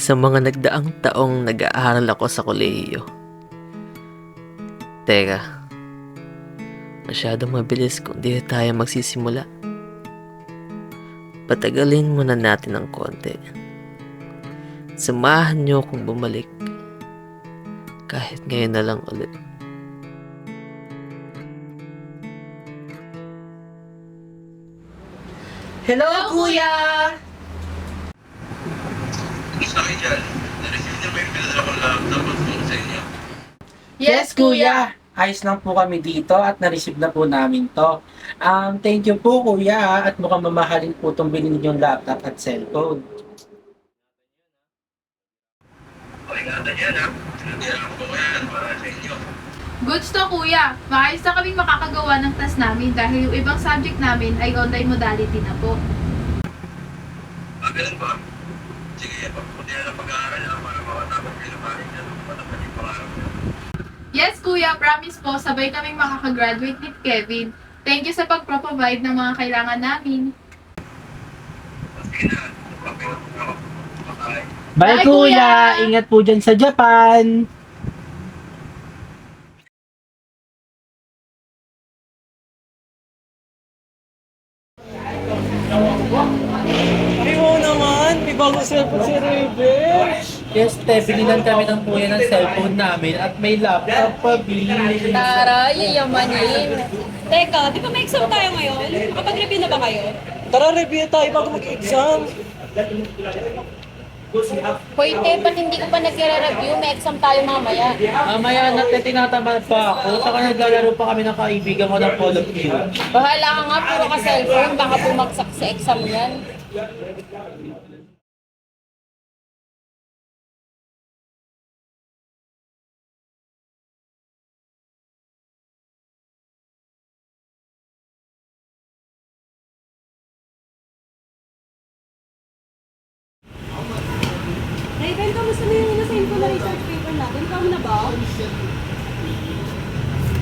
Sa mga nagdaang taong nag-aaral ako sa kolehiyo. Teka, masyadong mabilis kung di tayo magsisimula. Patagalin muna natin ng konti. Samahan niyo akong bumalik. Kahit ngayon na lang ulit. Hello, Kuya! Sa akin dyan, na-receive niyo ba yung pinadala ko laptop at phone sa inyo? Yes, Kuya! Ayos lang po kami dito at na-receive na po namin to. Thank you po, Kuya, at mukhang mamahalin po itong binili niyong laptop at cellphone. O, ingatan yan ha. Sinadala ko po yan para sa inyo. Goods to, kuya. Maayos na kaming makakagawa ng task namin dahil yung ibang subject namin ay online modality na po. Ganun ba? Sige, pagpupunti na ng pag-aaral na para makatapos kayo ng maring na matapos yung pangarap niyo. Yes, kuya. Promise po, sabay kaming makakagraduate ni Kevin. Thank you sa pagpro-provide ng mga kailangan namin. Sige na, papilot ko ako. Bye. Bye, Bye, Kuya! Kuya! Ingat po dyan sa Japan! Ay, oo naman. May bagong cellphone si Rebel. Yes, te, bilinan kami ng Kuya ng cellphone namin at may laptop pa, bilis. Tara, yayamanin. Teka, di ba may exam tayo ngayon? Nakapag-review na ba kayo? Tara, review tayo bago mag-exam. Hoy, te, ba't hindi ko pa nagre-review? May exam tayo mamaya. Mamaya na, te, tinatamad pa ako. Saka naglalaro pa kami ng kaibigan ko ng Call of Duty. Bahala ka nga, puro ka cellphone. Baka bumagsak sa exam yan. Raven, kamusta na yung inasign ko na research paper natin? Ikaw na ba?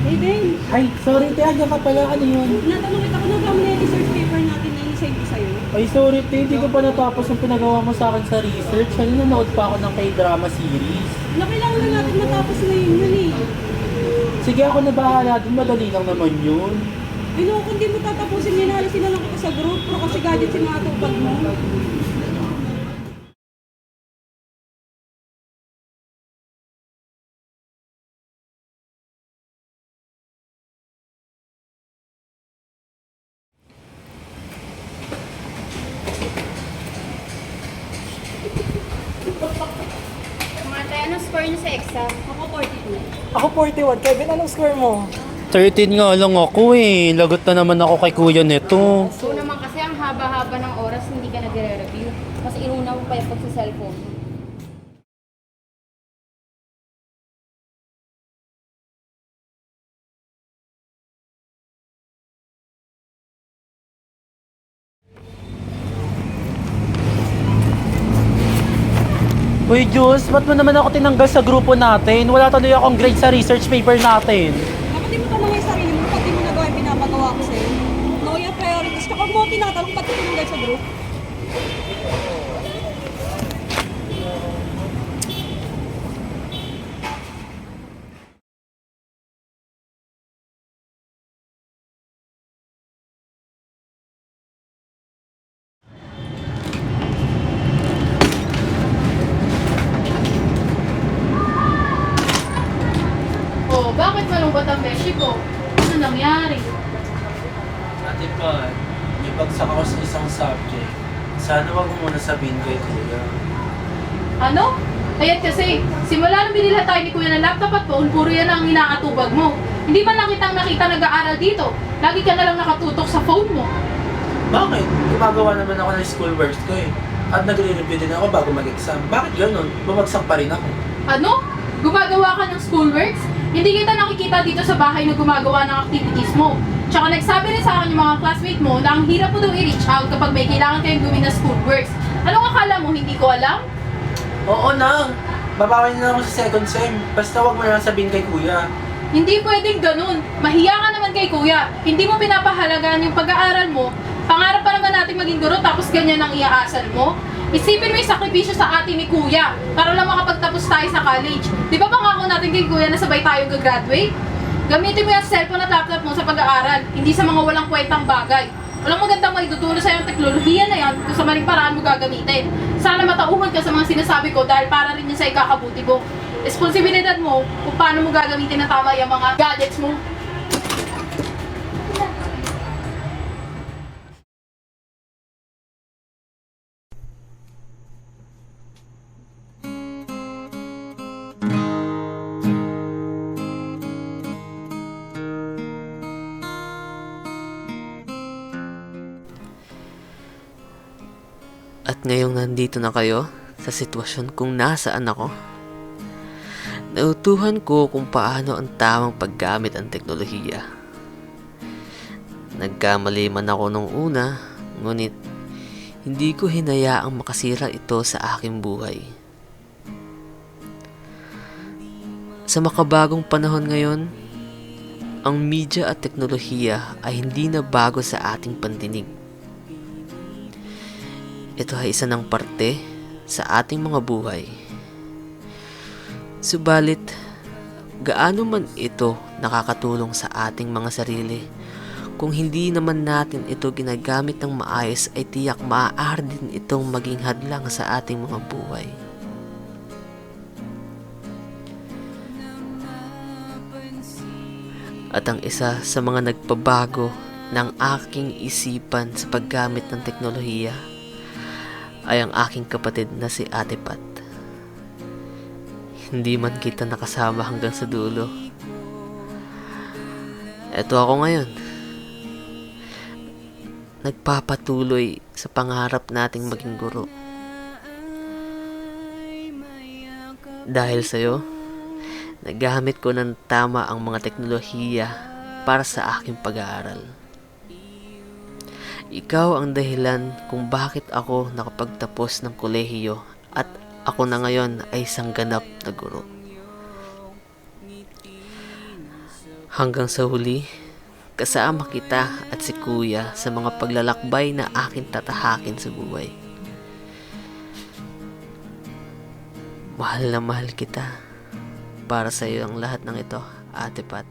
Raven, Ay, sorry, te, agad ka pala. Ano yun? natanong kita kung nagawa mo na yung research paper natin na inasign ko sa'yo. Ay, sorry, te, hindi ko pa natapos yung pinagawa mo sa akin sa research. Ano, nanood pa ako ng K-drama series. Kailangan na natin matapos na yun eh. Sige, ako na bahala din. Madali lang naman yun. Ay no, kung di mo tatapusin yun, halasin na lang kita sa group. Pero kasi gadgets yung natupag mo. Mga tayo, anong score niyo sa exam? Ako 42. Ako 41. Kevin, anong score mo? 13 nga lang ako eh. Lagot na naman ako kay kuya nito. So naman kasi ang haba-haba ng oras hindi ka nagre-review. Mas inuna mo pa yung pagsa-cellphone. Uy, Diyos, ba't mo naman ako tinanggal sa grupo natin? Wala tuloy akong grade sa research paper natin. Dapat di mo tanong yung sarili mo, pati mo nagawa yung pinapagawa ko sa'yo. Know your priorities. Kapag mo tinatanong, pati tinanggal sa group. Oh, bakit malungkot ang beshi ko? Ano nangyari? Ate pa, ibagsak ako sa isang subject. Sana wag mo muna sabihin kay kuya. Ano? Ayan kasi, simula nung binila tayo ni kuya ng laptop at phone, puro yan ang inaatubag mo. Hindi man lang kitang nakita nag-aaral dito. Lagi ka na lang nakatutok sa phone mo. Bakit? Gumagawa naman ako ng schoolwork ko eh. At nagre-review din ako bago mag-exam. Bakit ganun? Bumagsak pa rin ako. Ano? Gumagawa ka ng schoolworks? Hindi kita nakikita dito sa bahay na gumagawa ng activities mo. Tsaka nagsabi rin sa akin yung mga classmate mo na ang hirap mo daw i-reach out kapag may kailangan kayong gawin na schoolworks. Anong akala mo, hindi ko alam? Oo na. Babawi na ako sa second sem. Basta wag mo na lang sabihin kay kuya. Hindi pwedeng ganun. Mahiya ka naman kay kuya. Hindi mo pinapahalagaan yung pag-aaral mo. Pangarap pa naman natin maging guro tapos ganyan ang iaasal mo. Isipin mo yung sakripisyo sa atin ni Kuya para lang makapagtapos tayo sa college. Di ba pangako natin kay Kuya na sabay tayo gagraduate? Gamitin mo yung cellphone at laptop mo sa pag-aaral, hindi sa mga walang kwentang bagay. Walang magandang maituturo sa'yo ang teknolohiya na yan kung sa maling paraan mo gagamitin. Sana matauhan ka sa mga sinasabi ko dahil para rin yun sa ikakabuti mo. Responsibilidad mo kung paano mo gagamitin na tama yung mga gadgets mo. At ngayong nandito na kayo sa sitwasyon kung nasaan ako, nautuhan ko kung paano ang tamang paggamit ang teknolohiya. Nagkamali man ako nung una, ngunit hindi ko hinayaang makasira ito sa aking buhay. Sa makabagong panahon ngayon, ang media at teknolohiya ay hindi na bago sa ating pandinig. Ito ay isa ng parte sa ating mga buhay. Subalit, gaano man ito nakakatulong sa ating mga sarili, kung hindi naman natin ito ginagamit ng maayos ay tiyak maaari din itong maging hadlang sa ating mga buhay. At ang isa sa mga nagpabago ng aking isipan sa paggamit ng teknolohiya ay ang aking kapatid na si Ate Pat. Hindi man kita nakasama hanggang sa dulo. Eto ako ngayon. Nagpapatuloy sa pangarap nating maging guro. Dahil sa'yo, nagamit ko ng tama ang mga teknolohiya para sa aking pag-aaral. Ikaw ang dahilan kung bakit ako nakapagtapos ng kolehiyo at ako na ngayon ay isang ganap na guro. Hanggang sa huli, kasama kita at si Kuya sa mga paglalakbay na akin tatahakin sa buhay. Mahal na mahal kita. Para sa iyo ang lahat ng ito, Ate Pat.